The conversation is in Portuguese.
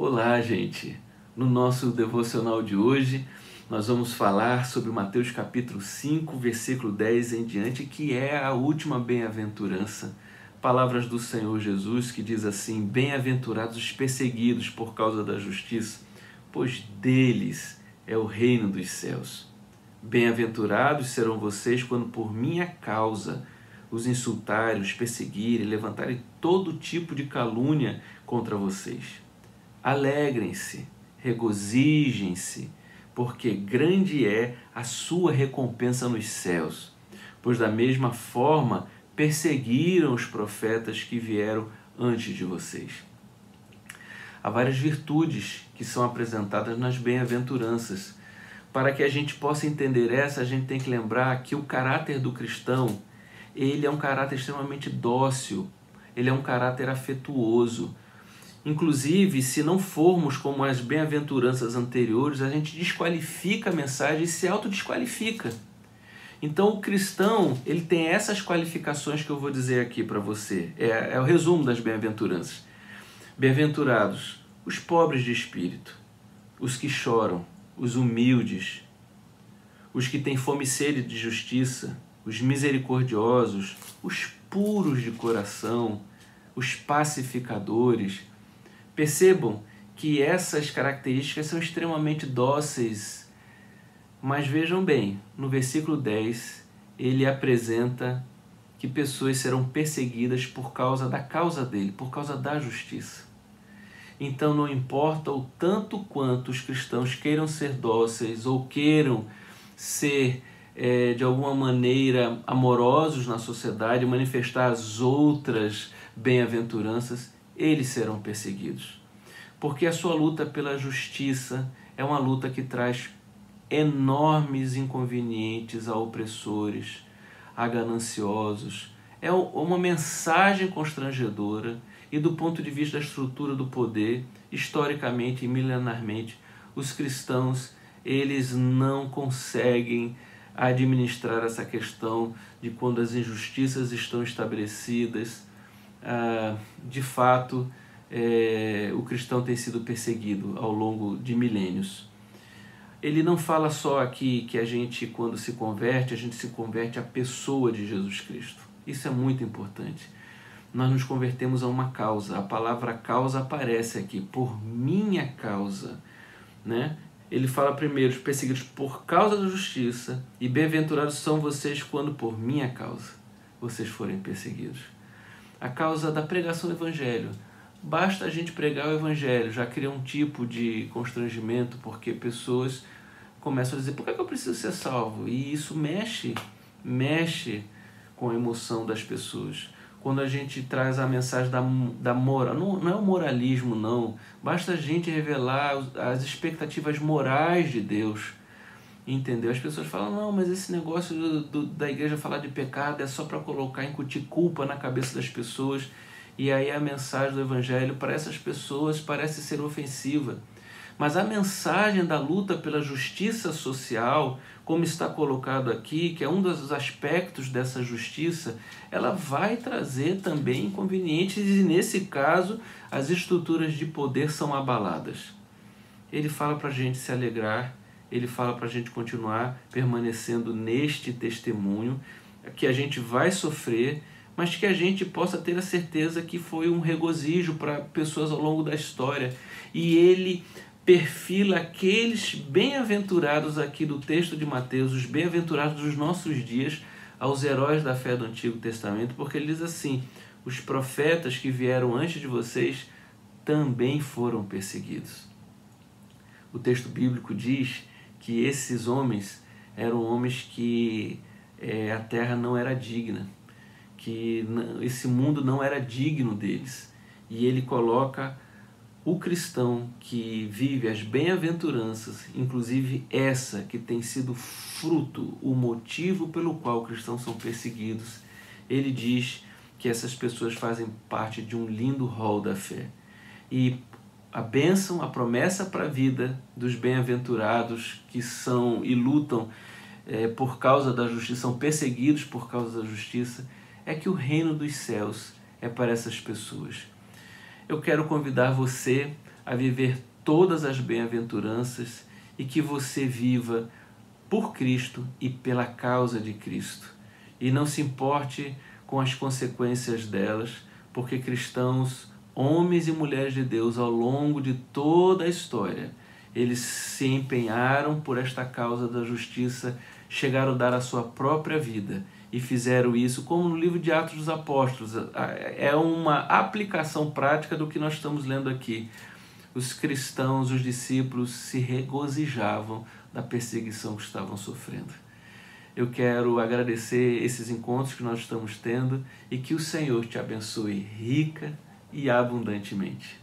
Olá, gente! No nosso devocional de hoje, nós vamos falar sobre Mateus capítulo 5, versículo 10 em diante, que é a última bem-aventurança. Palavras do Senhor Jesus que diz assim: bem-aventurados os perseguidos por causa da justiça, pois deles é o reino dos céus. Bem-aventurados serão vocês quando por minha causa os insultarem, os perseguirem, levantarem todo tipo de calúnia contra vocês. Alegrem-se, regozijem-se, porque grande é a sua recompensa nos céus, pois da mesma forma perseguiram os profetas que vieram antes de vocês. Há várias virtudes que são apresentadas nas bem-aventuranças. Para que a gente possa entender essa, a gente tem que lembrar que o caráter do cristão, ele é um caráter extremamente dócil, ele é um caráter afetuoso. Inclusive, se não formos como as bem-aventuranças anteriores, a gente desqualifica a mensagem e se autodesqualifica. Então, o cristão, ele tem essas qualificações que eu vou dizer aqui para você. É o resumo das bem-aventuranças. Bem-aventurados os pobres de espírito, os que choram, os humildes, os que têm fome e sede de justiça, os misericordiosos, os puros de coração, os pacificadores. Percebam que essas características são extremamente dóceis, mas vejam bem, no versículo 10, ele apresenta que pessoas serão perseguidas por causa da causa dele, por causa da justiça. Então não importa o tanto quanto os cristãos queiram ser dóceis ou queiram ser de alguma maneira amorosos na sociedade, manifestar as outras bem-aventuranças, eles serão perseguidos. Porque a sua luta pela justiça é uma luta que traz enormes inconvenientes a opressores, a gananciosos. É uma mensagem constrangedora e do ponto de vista da estrutura do poder, historicamente e milenarmente, os cristãos, eles não conseguem administrar essa questão de quando as injustiças estão estabelecidas. De fato, o cristão tem sido perseguido ao longo de milênios. Ele não fala só aqui que a gente, quando se converte à pessoa de Jesus Cristo. Isso é muito importante. Nós nos convertemos a uma causa. A palavra causa aparece aqui, por minha causa, né? Ele fala primeiro, os perseguidos por causa da justiça, e bem-aventurados são vocês quando por minha causa vocês forem perseguidos. A causa da pregação do Evangelho. Basta a gente pregar o Evangelho, já cria um tipo de constrangimento, porque pessoas começam a dizer, por que eu preciso ser salvo? E isso mexe com a emoção das pessoas. Quando a gente traz a mensagem da moral, não é o moralismo não, basta a gente revelar as expectativas morais de Deus, entendeu? As pessoas falam, não, mas esse negócio da igreja falar de pecado é só para colocar, incutir culpa na cabeça das pessoas, e aí a mensagem do Evangelho para essas pessoas parece ser ofensiva. Mas a mensagem da luta pela justiça social, como está colocado aqui, que é um dos aspectos dessa justiça, ela vai trazer também inconvenientes e, nesse caso, as estruturas de poder são abaladas. Ele fala para a gente se alegrar, ele fala para a gente continuar permanecendo neste testemunho, que a gente vai sofrer, mas que a gente possa ter a certeza que foi um regozijo para pessoas ao longo da história. E ele perfila aqueles bem-aventurados aqui do texto de Mateus, os bem-aventurados dos nossos dias, aos heróis da fé do Antigo Testamento, porque ele diz assim, os profetas que vieram antes de vocês também foram perseguidos. O texto bíblico diz que esses homens eram homens que a terra não era digna, que esse mundo não era digno deles. E ele coloca o cristão que vive as bem-aventuranças, inclusive essa que tem sido fruto, o motivo pelo qual cristãos são perseguidos, ele diz que essas pessoas fazem parte de um lindo rol da fé. E a bênção, a promessa para a vida dos bem-aventurados que são e lutam por causa da justiça, são perseguidos por causa da justiça, é que o reino dos céus é para essas pessoas. Eu quero convidar você a viver todas as bem-aventuranças e que você viva por Cristo e pela causa de Cristo. E não se importe com as consequências delas, porque cristãos, homens e mulheres de Deus, ao longo de toda a história, eles se empenharam por esta causa da justiça, chegaram a dar a sua própria vida e fizeram isso, como no livro de Atos dos Apóstolos. É uma aplicação prática do que nós estamos lendo aqui. Os cristãos, os discípulos, se regozijavam da perseguição que estavam sofrendo. Eu quero agradecer esses encontros que nós estamos tendo e que o Senhor te abençoe rica e abundantemente.